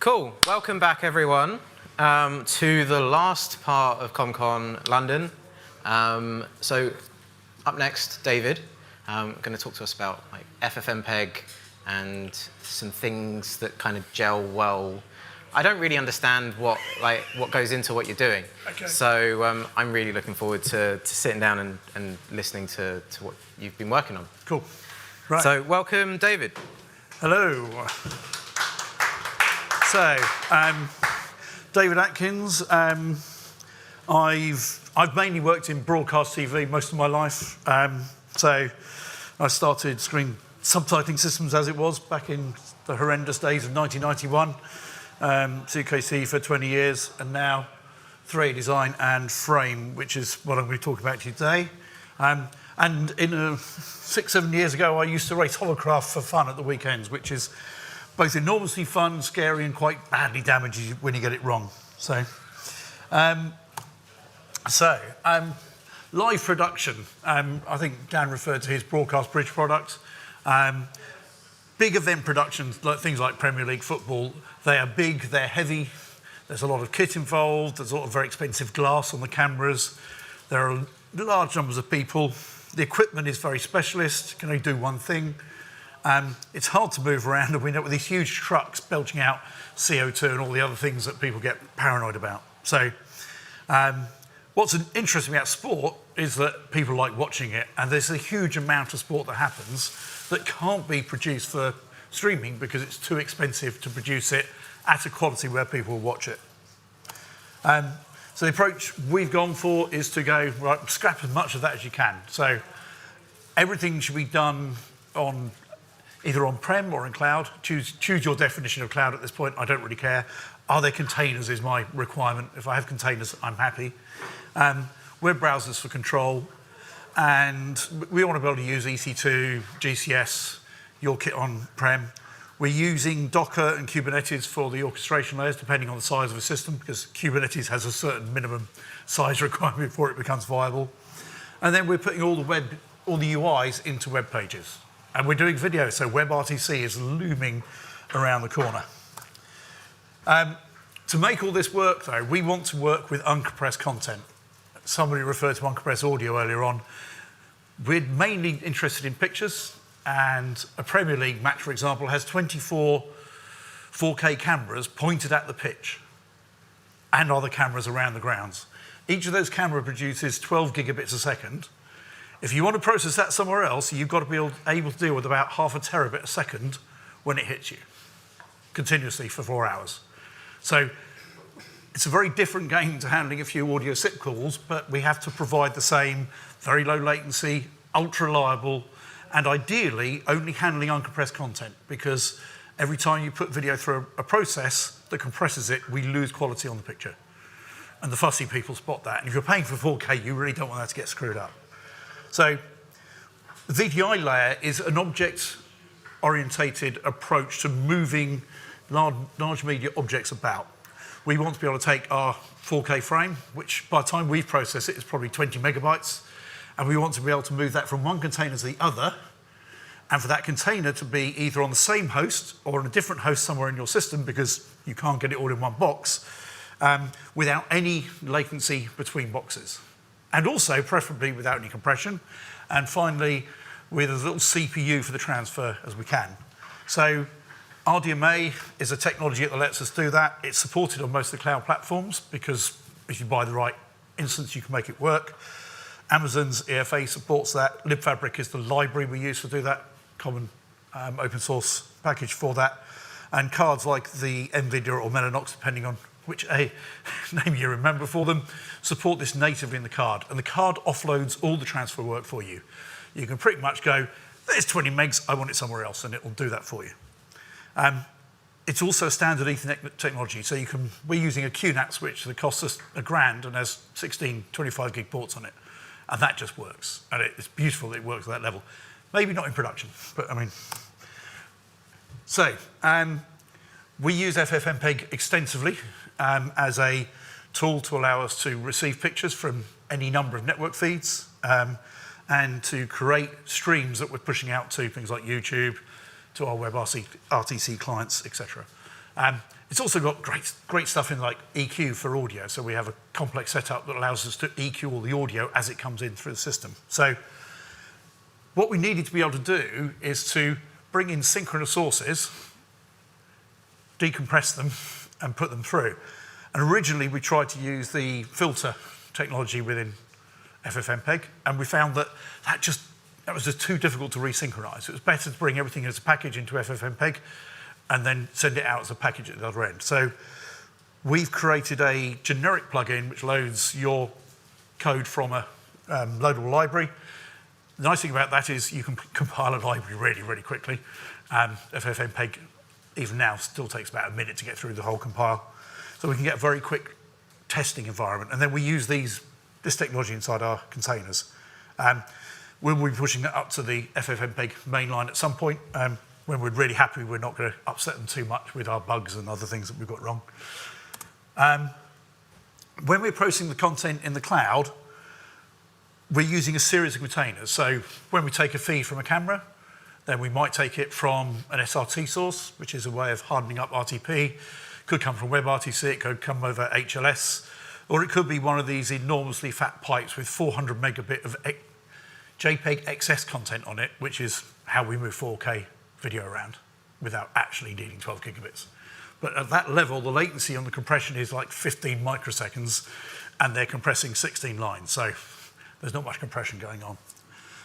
Cool. Welcome back, everyone, to the last part of CommCon London. So up next, David, going to talk to us about FFMPEG and some things that kind of gel well. I don't really understand what goes into what you're doing. Okay. So I'm really looking forward to sitting down and listening to what you've been working on. Cool. Right. So welcome, David. Hello. So, David Atkins. I've mainly worked in broadcast TV most of my life. So I started screen subtitling systems as it was back in the horrendous days of 1991. CKC for 20 years, and now 3D design and frame, which is what I'm going to talk about to you today. And 6-7 years ago, I used to race hovercraft for fun at the weekends, which is both enormously fun, scary, and quite badly damaging when you get it wrong. So, live production. I think Dan referred to his broadcast bridge product. Big event productions, like things like Premier League football, they are big, they're heavy, there's a lot of kit involved, there's a lot of very expensive glass on the cameras, there are large numbers of people, the equipment is very specialist, can only do one thing. It's hard to move around, and we know with these huge trucks belching out CO2 and all the other things that people get paranoid about. So what's interesting about sport is that people like watching it, and there's a huge amount of sport that happens that can't be produced for streaming because it's too expensive to produce it at a quality where people will watch it. So the approach we've gone for is to go, right, scrap as much of that as you can. So everything should be done on either on-prem or in cloud. Choose your definition of cloud at this point. I don't really care. Are there containers is my requirement. If I have containers, I'm happy. Web browsers for control. And we want to be able to use EC2, GCS, your kit on-prem. We're using Docker and Kubernetes for the orchestration layers, depending on the size of the system, because Kubernetes has a certain minimum size requirement before it becomes viable. And then we're putting all the UIs into web pages. And we're doing video, so WebRTC is looming around the corner. To make all this work, though, we want to work with uncompressed content. Somebody referred to uncompressed audio earlier on. We're mainly interested in pictures, and a Premier League match, for example, has 24 4K cameras pointed at the pitch and other cameras around the grounds. Each of those cameras produces 12 gigabits a second. If you want to process that somewhere else, you've got to be able to deal with about half a terabit a second when it hits you, continuously for 4 hours. So it's a very different game to handling a few audio SIP calls, but we have to provide the same very low latency, ultra reliable, and ideally only handling uncompressed content, because every time you put video through a process that compresses it, we lose quality on the picture. And the fussy people spot that. And if you're paying for 4K, you really don't want that to get screwed up. So the VTI layer is an object-orientated approach to moving large media objects about. We want to be able to take our 4K frame, which by the time we process it is probably 20 megabytes, and we want to be able to move that from one container to the other, and for that container to be either on the same host or on a different host somewhere in your system, because you can't get it all in one box, without any latency between boxes. And also, preferably without any compression, and finally, with as little CPU for the transfer as we can. So RDMA is a technology that lets us do that. It's supported on most of the cloud platforms, because if you buy the right instance, you can make it work. Amazon's EFA supports that. libfabric is the library we use to do that, common open source package for that. And cards like the NVIDIA or Mellanox, depending on which name you remember for them, support this natively in the card. And the card offloads all the transfer work for you. You can pretty much go, there's 20 megs, I want it somewhere else, and it will do that for you. It's also a standard Ethernet technology, so we're using a QNAP switch that costs us $1,000 and has 16 25 gig ports on it. And that just works. And it's beautiful that it works at that level. Maybe not in production, but I mean. So, we use FFmpeg extensively as a tool to allow us to receive pictures from any number of network feeds and to create streams that we're pushing out to things like YouTube, to our WebRTC clients, etc. It's also got great stuff in like EQ for audio. So we have a complex setup that allows us to EQ all the audio as it comes in through the system. So what we needed to be able to do is to bring in synchronous sources, decompress them, and put them through. And originally we tried to use the filter technology within FFmpeg, and we found that that was just too difficult to resynchronize. It was better to bring everything as a package into FFmpeg and then send it out as a package at the other end. So we've created a generic plugin which loads your code from a loadable library. The nice thing about that is you can compile a library really, really quickly. FFmpeg, even now, still takes about a minute to get through the whole compile. So we can get a very quick testing environment. And then we use this technology inside our containers. We'll be pushing that up to the FFmpeg mainline at some point. When we're really happy, we're not going to upset them too much with our bugs and other things that we've got wrong. When we're processing the content in the cloud, we're using a series of containers. So when we take a feed from a camera, then we might take it from an SRT source, which is a way of hardening up RTP. Could come from WebRTC, it could come over HLS, or it could be one of these enormously fat pipes with 400 megabit of JPEG XS content on it, which is how we move 4K video around without actually needing 12 gigabits. But at that level, the latency on the compression is like 15 microseconds, and they're compressing 16 lines. So there's not much compression going on.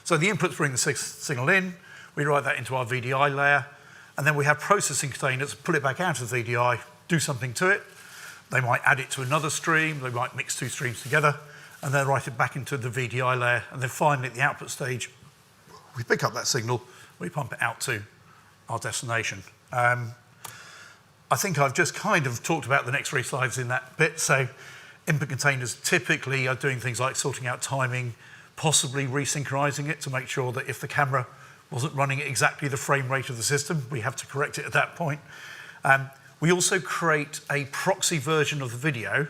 So the inputs bring the signal in, we write that into our VDI layer, and then we have processing containers, pull it back out of the VDI, do something to it. They might add it to another stream, they might mix two streams together, and then write it back into the VDI layer, and then finally at the output stage, we pick up that signal, we pump it out to our destination. I think I've just kind of talked about the next 3 slides in that bit. So input containers typically are doing things like sorting out timing, possibly resynchronizing it to make sure that if the camera wasn't running at exactly the frame rate of the system, we have to correct it at that point. We also create a proxy version of the video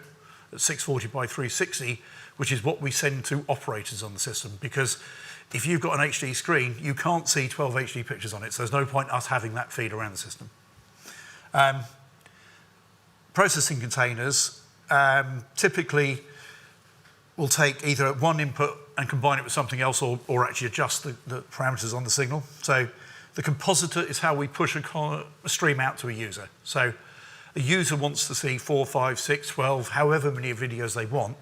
at 640 by 360, which is what we send to operators on the system, because if you've got an HD screen, you can't see 12 HD pictures on it, so there's no point us having that feed around the system. Processing containers typically will take either one input and combine it with something else, or actually adjust the parameters on the signal. So the compositor is how we push a stream out to a user. So a user wants to see 4, 5, 6, 12, however many videos they want.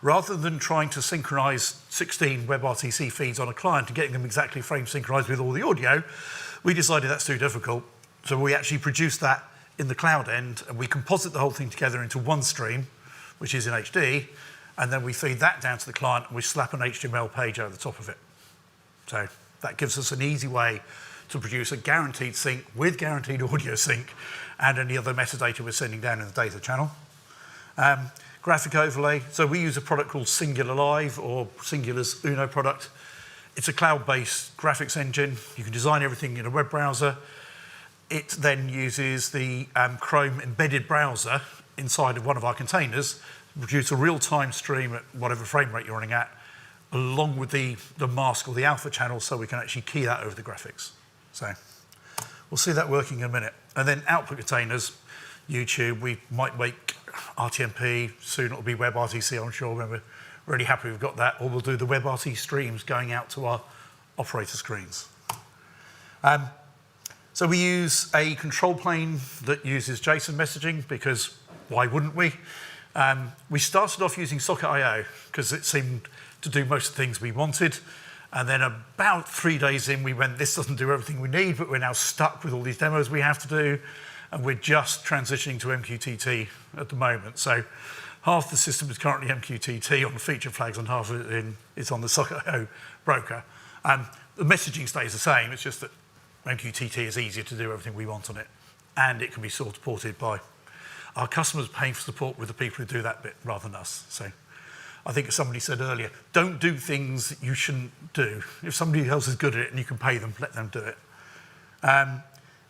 Rather than trying to synchronize 16 WebRTC feeds on a client and getting them exactly frame synchronized with all the audio, we decided that's too difficult. So we actually produced that in the cloud end, and we composite the whole thing together into one stream, which is in HD, and then we feed that down to the client, and we slap an HTML page over the top of it. So that gives us an easy way to produce a guaranteed sync with guaranteed audio sync and any other metadata we're sending down in the data channel. Graphic overlay. So we use a product called Singular Live, or Singular's Uno product. It's a cloud-based graphics engine. You can design everything in a web browser. It then uses the Chrome embedded browser inside of one of our containers to produce a real-time stream at whatever frame rate you're running at, along with the mask or the alpha channel, so we can actually key that over the graphics. So we'll see that working in a minute. And then output containers, YouTube, we might make RTMP, soon it'll be WebRTC, I'm sure, when we're really happy we've got that, or we'll do the WebRTC streams going out to our operator screens. So we use a control plane that uses JSON messaging, because why wouldn't we? We started off using Socket.io because it seemed to do most of the things we wanted. And then about 3 days in, we went, this doesn't do everything we need, but we're now stuck with all these demos we have to do. And we're just transitioning to MQTT at the moment. So half the system is currently MQTT on the feature flags, and half of it is on the Socket.io broker. The messaging stays the same, it's just that MQTT is easier to do everything we want on it. And it can be supported by our customers paying for support with the people who do that bit rather than us. So I think somebody said earlier, don't do things that you shouldn't do. If somebody else is good at it and you can pay them, let them do it.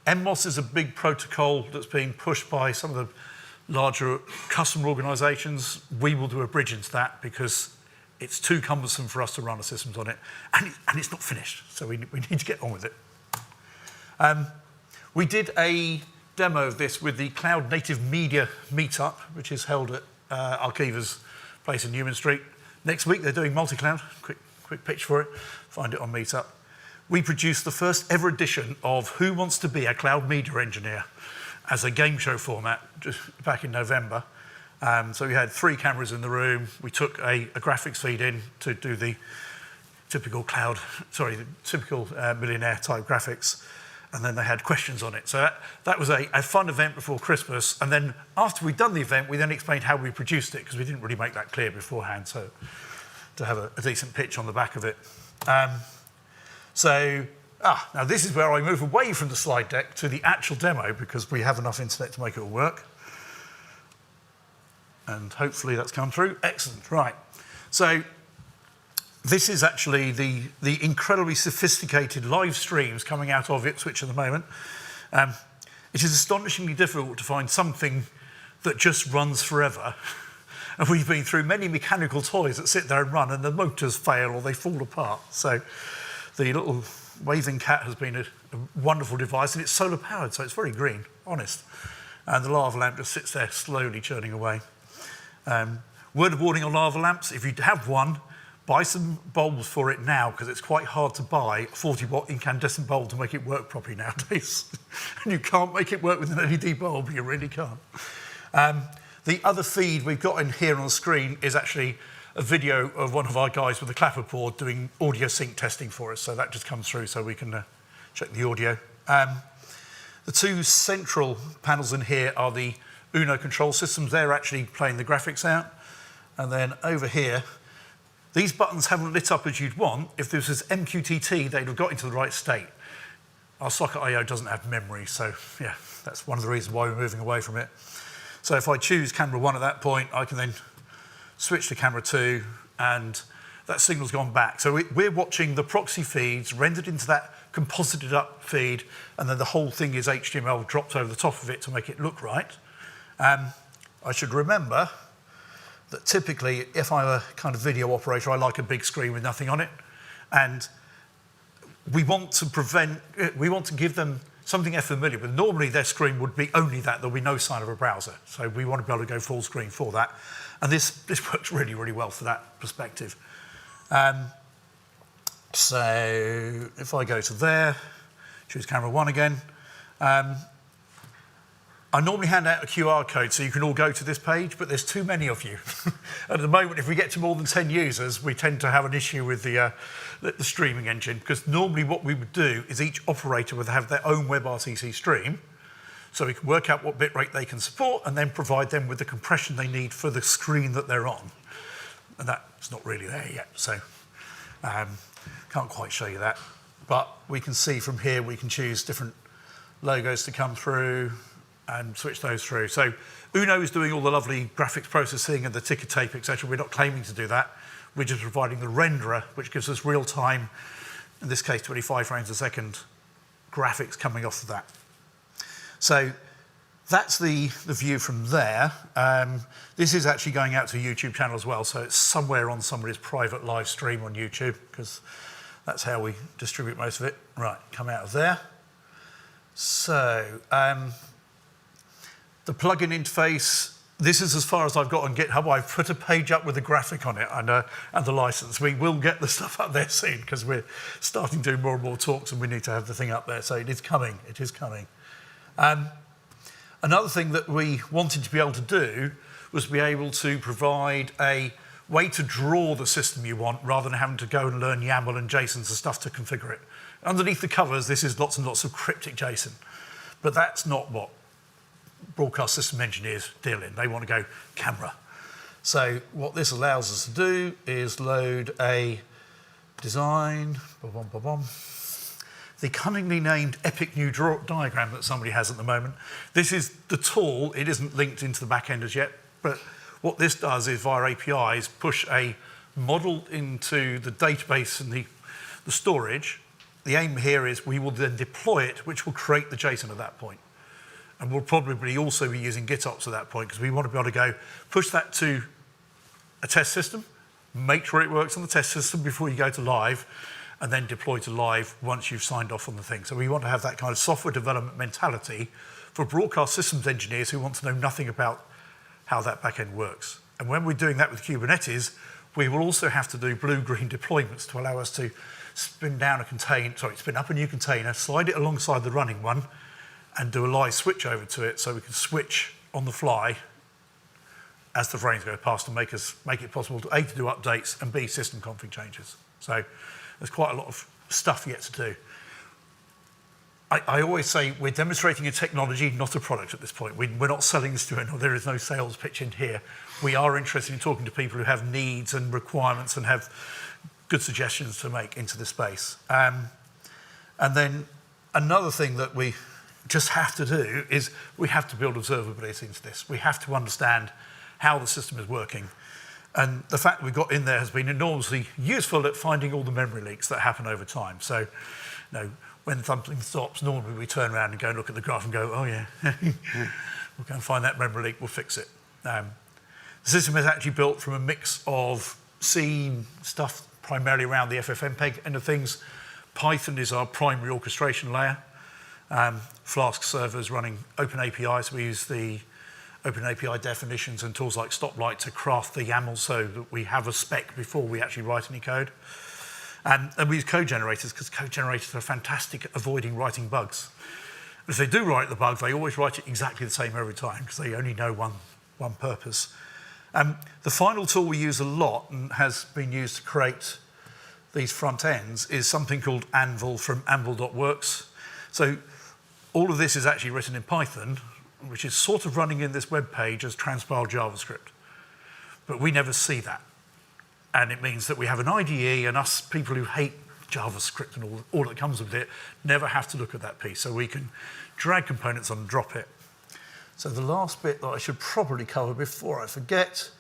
MMOS is a big protocol that's being pushed by some of the larger customer organizations. We will do a bridge into that because it's too cumbersome for us to run our systems on it, and it's not finished, so we need to get on with it. We did a demo of this with the Cloud Native Media Meetup, which is held at Archiva's place in Newman Street. Next week, they're doing multi-cloud. Quick pitch for it. Find it on Meetup. We produced the first ever edition of Who Wants to Be a Cloud Media Engineer as a game show format just back in November. So we had 3 cameras in the room. We took a graphics feed in to do the typical millionaire type graphics. And then they had questions on it. So that was a fun event before Christmas. And then after we'd done the event, we then explained how we produced it, because we didn't really make that clear beforehand, so to have a decent pitch on the back of it. Now this is where I move away from the slide deck to the actual demo, because we have enough internet to make it all work. And hopefully that's come through. Excellent, right. So this is actually the incredibly sophisticated live streams coming out of Ipswich at the moment. It is astonishingly difficult to find something that just runs forever. And we've been through many mechanical toys that sit there and run, and the motors fail or they fall apart. So the little waving cat has been a wonderful device, and it's solar powered, so it's very green, honest. And the lava lamp just sits there slowly churning away. Word of warning on lava lamps: if you have one, buy some bulbs for it now, because it's quite hard to buy a 40-watt incandescent bulb to make it work properly nowadays. And you can't make it work with an LED bulb, you really can't. The other feed we've got in here on the screen is actually a video of one of our guys with a clapper board doing audio sync testing for us, so that just comes through so we can check the audio. The 2 central panels in here are the Uno control systems. They're actually playing the graphics out. And then over here, these buttons haven't lit up as you'd want. If this was MQTT, they'd have got into the right state. Our socket I/O doesn't have memory, so yeah, that's one of the reasons why we're moving away from it. So if I choose camera 1 at that point, I can then switch to camera 2, and that signal's gone back. So we're watching the proxy feeds rendered into that composited up feed, and then the whole thing is HTML dropped over the top of it to make it look right. I should remember that typically, if I'm a kind of video operator, I like a big screen with nothing on it. And we want to give them something they're familiar with. Normally, their screen would be only that. There'll be no sign of a browser. So we want to be able to go full screen for that. And this works really, really well for that perspective. So if I go to there, choose camera 1 again, I normally hand out a QR code so you can all go to this page, but there's too many of you. At the moment, if we get to more than 10 users, we tend to have an issue with the streaming engine, because normally what we would do is each operator would have their own WebRTC stream, so we can work out what bitrate they can support and then provide them with the compression they need for the screen that they're on. And that's not really there yet, so can't quite show you that. But we can see from here, we can choose different logos to come through and switch those through. So Uno is doing all the lovely graphics processing and the ticker tape, etc. We're not claiming to do that. We're just providing the renderer, which gives us real time, in this case 25 frames a second, graphics coming off of that. So that's the view from there. This is actually going out to a YouTube channel as well, so it's somewhere on somebody's private live stream on YouTube, because that's how we distribute most of it. Right, come out of there. So the plugin interface, this is as far as I've got on GitHub. I've put a page up with a graphic on it and the license. We will get the stuff up there soon, because we're starting to do more and more talks and we need to have the thing up there. So it is coming, it is coming. Another thing that we wanted to be able to do was be able to provide a way to draw the system you want, rather than having to go and learn YAML and JSON and stuff to configure it. Underneath the covers, this is lots and lots of cryptic JSON. But that's not what broadcast system engineers deal in. They want to go camera. So what this allows us to do is load a design, the cunningly named epic new diagram that somebody has at the moment. This is the tool. It isn't linked into the back end as yet, but what this does is, via APIs, push a model into the database and the storage. The aim here is we will then deploy it, which will create the JSON at that point. And we'll probably also be using GitOps at that point, because we want to be able to go push that to a test system, make sure it works on the test system before you go to live, and then deploy to live once you've signed off on the thing. So we want to have that kind of software development mentality for broadcast systems engineers who want to know nothing about how that backend works. And when we're doing that with Kubernetes, we will also have to do blue-green deployments to allow us to spin up a new container, slide it alongside the running one, and do a live switch over to it so we can switch on the fly as the frames go past and make it possible to A, to do updates, and B, system config changes. So there's quite a lot of stuff yet to do. I always say we're demonstrating a technology, not a product at this point. We're not selling this to anyone. There is no sales pitch in here. We are interested in talking to people who have needs and requirements and have good suggestions to make into the space. And then another thing that we just have to do is we have to build observability into this. We have to understand how the system is working. And the fact that we've got in there has been enormously useful at finding all the memory leaks that happen over time. So, you know, when something stops, normally we turn around and go and look at the graph and go, oh yeah, we'll go and find that memory leak, we'll fix it. The system is actually built from a mix of C stuff, primarily around the FFMPEG end of things. Python is our primary orchestration layer. Flask servers running open APIs. We use the open API definitions and tools like Stoplight to craft the YAML so that we have a spec before we actually write any code. And we use code generators because code generators are fantastic at avoiding writing bugs. If they do write the bug, they always write it exactly the same every time because they only know one purpose. The final tool we use a lot and has been used to create these front ends is something called Anvil from anvil.works. So all of this is actually written in Python, which is sort of running in this web page as transpiled JavaScript. But we never see that. And it means that we have an IDE, and us people who hate JavaScript and all that comes with it never have to look at that piece. So we can drag components on and drop it. So the last bit that I should probably cover before I forget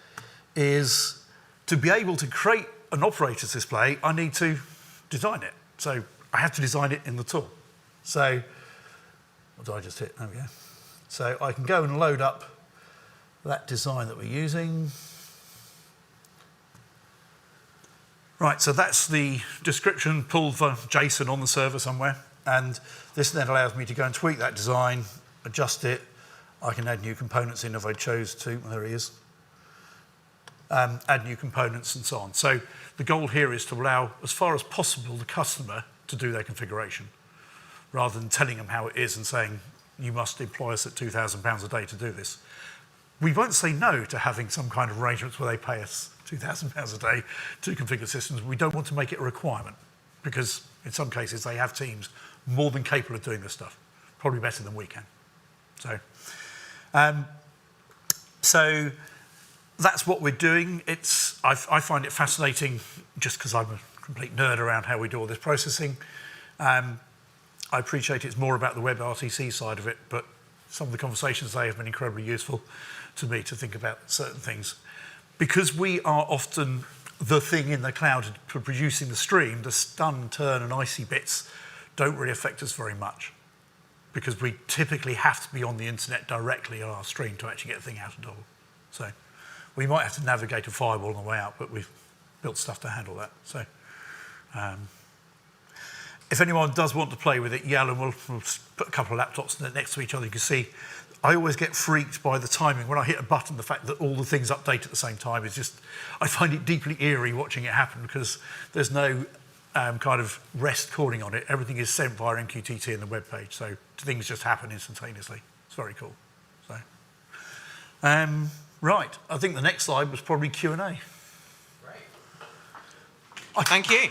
is to be able to create an operator's display, I need to design it. So I have to design it in the tool. So, what did I just hit? There we go. So I can go and load up that design that we're using. Right, so that's the description pulled for JSON on the server somewhere. And this then allows me to go and tweak that design, adjust it. I can add new components in if I chose to. Well, there he is. Add new components and so on. So the goal here is to allow, as far as possible, the customer to do their configuration, rather than telling them how it is and saying, you must employ us at £2,000 a day to do this. We won't say no to having some kind of arrangements where they pay us £2,000 a day to configure systems. We don't want to make it a requirement because in some cases they have teams more than capable of doing this stuff, probably better than we can. So that's what we're doing. I find it fascinating just because I'm a complete nerd around how we do all this processing. I appreciate it's more about the WebRTC side of it, but some of the conversations today have been incredibly useful to me to think about certain things. Because we are often the thing in the cloud for producing the stream, the stun, turn, and icy bits don't really affect us very much because we typically have to be on the internet directly on our stream to actually get the thing out of door. So we might have to navigate a firewall on the way out, but we've built stuff to handle that. So if anyone does want to play with it, Yalan will put a couple of laptops next to each other. You can see I always get freaked by the timing. When I hit a button, the fact that all the things update at the same time is just, I find it deeply eerie watching it happen because there's no kind of rest calling on it. Everything is sent via MQTT in the web page, so things just happen instantaneously. It's very cool. So, right, I think the next slide was probably Q&A. Great. Thank you.